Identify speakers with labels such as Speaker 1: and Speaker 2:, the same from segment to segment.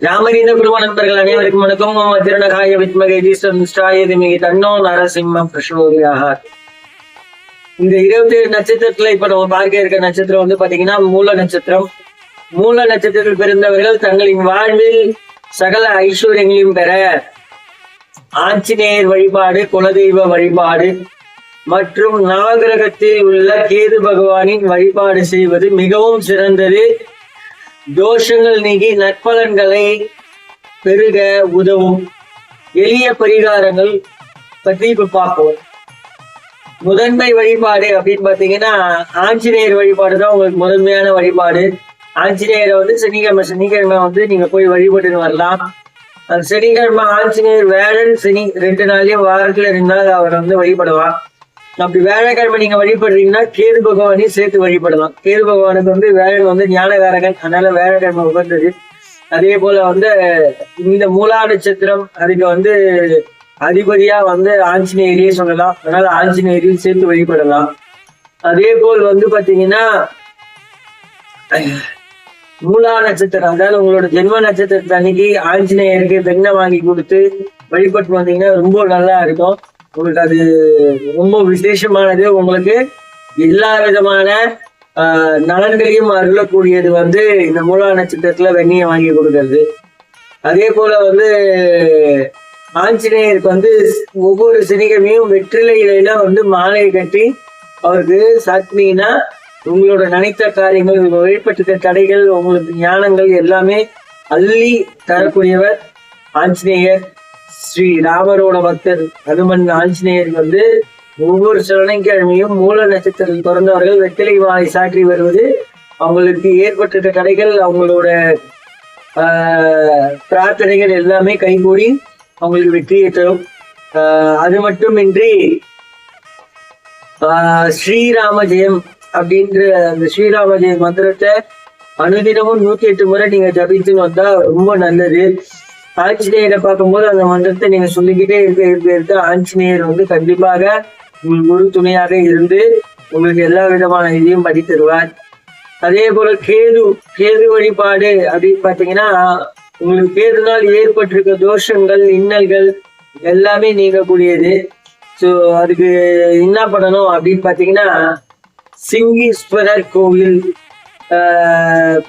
Speaker 1: ராமரீத குடும்ப நண்பர்கள் அனைவருக்கும் வணக்கம். திருநகாய வித்மகை தீஸ்வராய தன்னோ நரசிம்மம் பிரசோதியாக. இந்த 27 நட்சத்திரத்துல இப்ப நம்ம பார்க்க இருக்க நட்சத்திரம் வந்து பாத்தீங்கன்னா மூல நட்சத்திரம். மூல நட்சத்திரத்தில் பிறந்தவர்கள் தங்களின் வாழ்வில் சகல ஐஸ்வர்யங்களையும் பெற ஆஞ்சநேயர் வழிபாடு, குலதெய்வ வழிபாடு மற்றும் நவகிரகத்தில் உள்ள கேது பகவானின் வழிபாடு செய்வது மிகவும் சிறந்தது. தோஷங்கள் நீங்கி நற்பலன்களை பெருக உதவும். எளிய பரிகாரங்கள் பற்றி இப்ப பார்ப்போம். முதன்மை வழிபாடு அப்படின்னு பாத்தீங்கன்னா ஆஞ்சநேயர் வழிபாடு தான் உங்களுக்கு முதன்மையான வழிபாடு. ஆஞ்சநேயரை வந்து சனிக்கிழமை வந்து நீங்க போய் வழிபட்டு வரலாம். சனிக்கிழமை ஆஞ்சநேயர், வேழன், சனி 2 நாள்லயும் வாரத்துல 2 நாள் அவர் வந்து வழிபடலாம். அப்படி வேலைக்கிழமை நீங்க வழிபடுறீங்கன்னா கேது பகவானையும் சேர்த்து வழிபடலாம். கேது பகவானுக்கு வந்து வேழன் வந்து ஞானகாரகன், அதனால வேலைக்கிழமை உகந்தது. அதே போல வந்து இந்த மூலா நட்சத்திரம் அதுக்கு வந்து அதிபதியா வந்து ஆஞ்சநேயரையே சொல்லலாம், அதனால ஆஞ்சநேயரையும் சேர்த்து வழிபடலாம். அதே போல் வந்து பாத்தீங்கன்னா மூலா நட்சத்திரம், அதாவது உங்களோட ஜென்ம நட்சத்திரத்து அன்னைக்கு ஆஞ்சநேயருக்கு வெண்ணெய் வாங்கி கொடுத்து வழிபட்டு வந்தீங்கன்னா ரொம்ப நல்லா இருக்கும். உங்களுக்கு அது ரொம்ப விசேஷமானது. உங்களுக்கு எல்லா விதமான நலன்களையும் அருளக்கூடியது வந்து இந்த மூலா நட்சத்திரத்துல வெண்ணெயை வாங்கி கொடுக்கறது. அதே போல வந்து ஆஞ்சநேயருக்கு வந்து ஒவ்வொரு சனிக்கிழமையும் வெற்றிலை இலையில வந்து மாலை கட்டி அவருக்கு சாத்தினீங்கன்னா உங்களோட நினைத்த காரியங்கள், வழிபட்ட தடைகள், உங்களுக்கு ஞானங்கள் எல்லாமே அள்ளி தரக்கூடியவர் ஆஞ்சநேயர். ஸ்ரீ ராமரோட பக்தர் ஹனுமன் ஆஞ்சநேயர் வந்து ஒவ்வொரு சனிக்கிழமையும் மூல நட்சத்திரத்தில் பிறந்தவர்கள் வெற்றிலை மாலை சாற்றி வருவது அவங்களுக்கு ஏற்பட்ட தடைகள், அவங்களோட பிரார்த்தனைகள் எல்லாமே கைகூடி அவங்களுக்கு வெற்றியை தரும். அது மட்டுமின்றி ஸ்ரீராம ஜெயம் அப்படின்ற அந்த ஸ்ரீராம ஜெயம் மந்திரத்தை அனுதினமும் 108 முறை நீங்க ஜபிச்சுன்னு வந்தா ரொம்ப நல்லது. ஆஞ்சநேயரை பார்க்கும்போது அந்த மந்திரத்தை நீங்க சொல்லிக்கிட்டே இருக்க ஆஞ்சநேயர் வந்து கண்டிப்பாக உங்களுக்கு ஒரு துணையாக இருந்து உங்களுக்கு எல்லா விதமான இதையும் படி தருவார். அதே போல கேது வழிபாடு அப்படின்னு பாத்தீங்கன்னா உங்களுக்கு கேதுனால் ஏற்பட்டிருக்க தோஷங்கள், இன்னல்கள் எல்லாமே நீங்கக்கூடியது. ஸோ அதுக்கு என்ன பண்ணணும் அப்படின்னு பாத்தீங்கன்னா சிங்கீஸ்வரர் கோவில்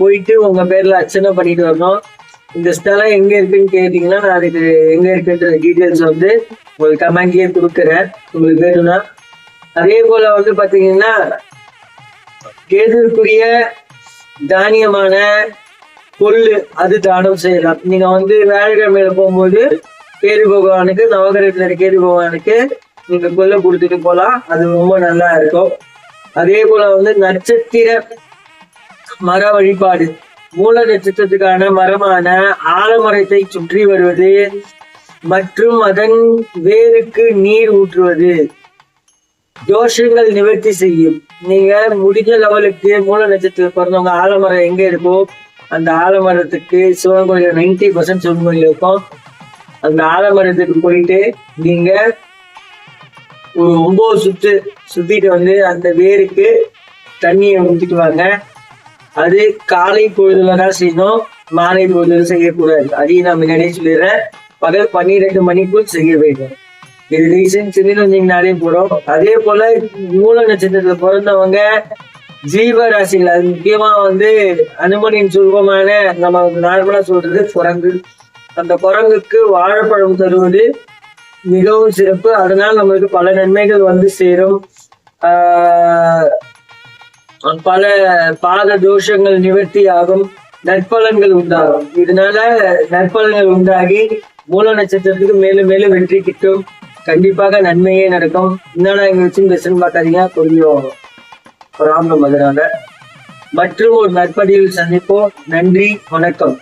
Speaker 1: போயிட்டு உங்க பேர்ல அர்ச்சனை பண்ணிட்டு வரணும். இந்த ஸ்தலம் எங்க இருக்குன்னு கேட்டீங்கன்னா நான் அதுக்கு எங்க இருக்குன்ற டீட்டெயில்ஸ் வந்து உங்களுக்கு கமெண்ட்லயே கொடுக்குறேன், உங்களுக்கு வேணும்னா. அதே போல வந்து பாத்தீங்கன்னா கேதுக்குரிய தானியமான கொள்ளு அது தானம் செய்யலாம். நீங்க வந்து வேலைக்கிழமையில போகும்போது கேது பகவானுக்கு, நவகிரகத்துல கேது பகவானுக்கு நீங்க கொள்ளு கொடுத்துட்டு போகலாம், அது ரொம்ப நல்லா இருக்கும். அதே போல வந்து நட்சத்திர மர வழிபாடு, மூல நட்சத்திரத்துக்கான மரமான ஆலமரத்தை சுற்றி வருவது மற்றும் அதன் வேருக்கு நீர் ஊற்றுவது தோஷங்கள் நிவர்த்தி செய்யும். நீங்க முடிஞ்ச லெவலுக்கு மூல நட்சத்திரம் பிறந்தவங்க ஆலமரம் எங்க இருக்கோ அந்த ஆலமரத்துக்கு, சிவன் கோயில் 90% சிவன் கோயில் இருக்கும், அந்த ஆலமரத்துக்கு போயிட்டு நீங்க ஒரு 9 சுத்து சுத்திட்டு வந்து அந்த வேருக்கு தண்ணியை ஊற்றிட்டு வாங்க. அது காலை பொழுதுல தான் செய்யணும், மாலை பொழுதுல செய்யக்கூடாது. அதையும் நான் முன்னாடியே சொல்லிடுறேன். பகல் 12 மணிக்குள் செய்ய வேண்டும். இது ரீசன் சின்ன போடும். அதே போல மூல நட்சத்திரத்துல பிறந்தவங்க ஜீவராசிகள், அது முக்கியமா வந்து அனுமனின் சுலபமான நம்ம நார்மலா சொல்றது குரங்கு. அந்த குரங்குக்கு வாழைப்பழம் தருவது மிகவும் சிறப்பு. அதனால் நம்மளுக்கு பல நன்மைகள் வந்து சேரும். பல பாத தோஷங்கள் நிவர்த்தி ஆகும், நற்பலன்கள் உண்டாகும். இதனால நற்பலன்கள் உண்டாகி மூல நட்சத்திரத்துக்கு மேலும் மேலும் வெற்றி கிட்டும். கண்டிப்பாக நன்மையே நடக்கும். என்னன்னா இங்க வச்சு பேசுன்னு பார்க்காதீங்க, கொஞ்சம் ப்ராப்ளம். அதனால மற்றும் ஒரு நற்பதியில் சந்திப்போம். நன்றி, வணக்கம்.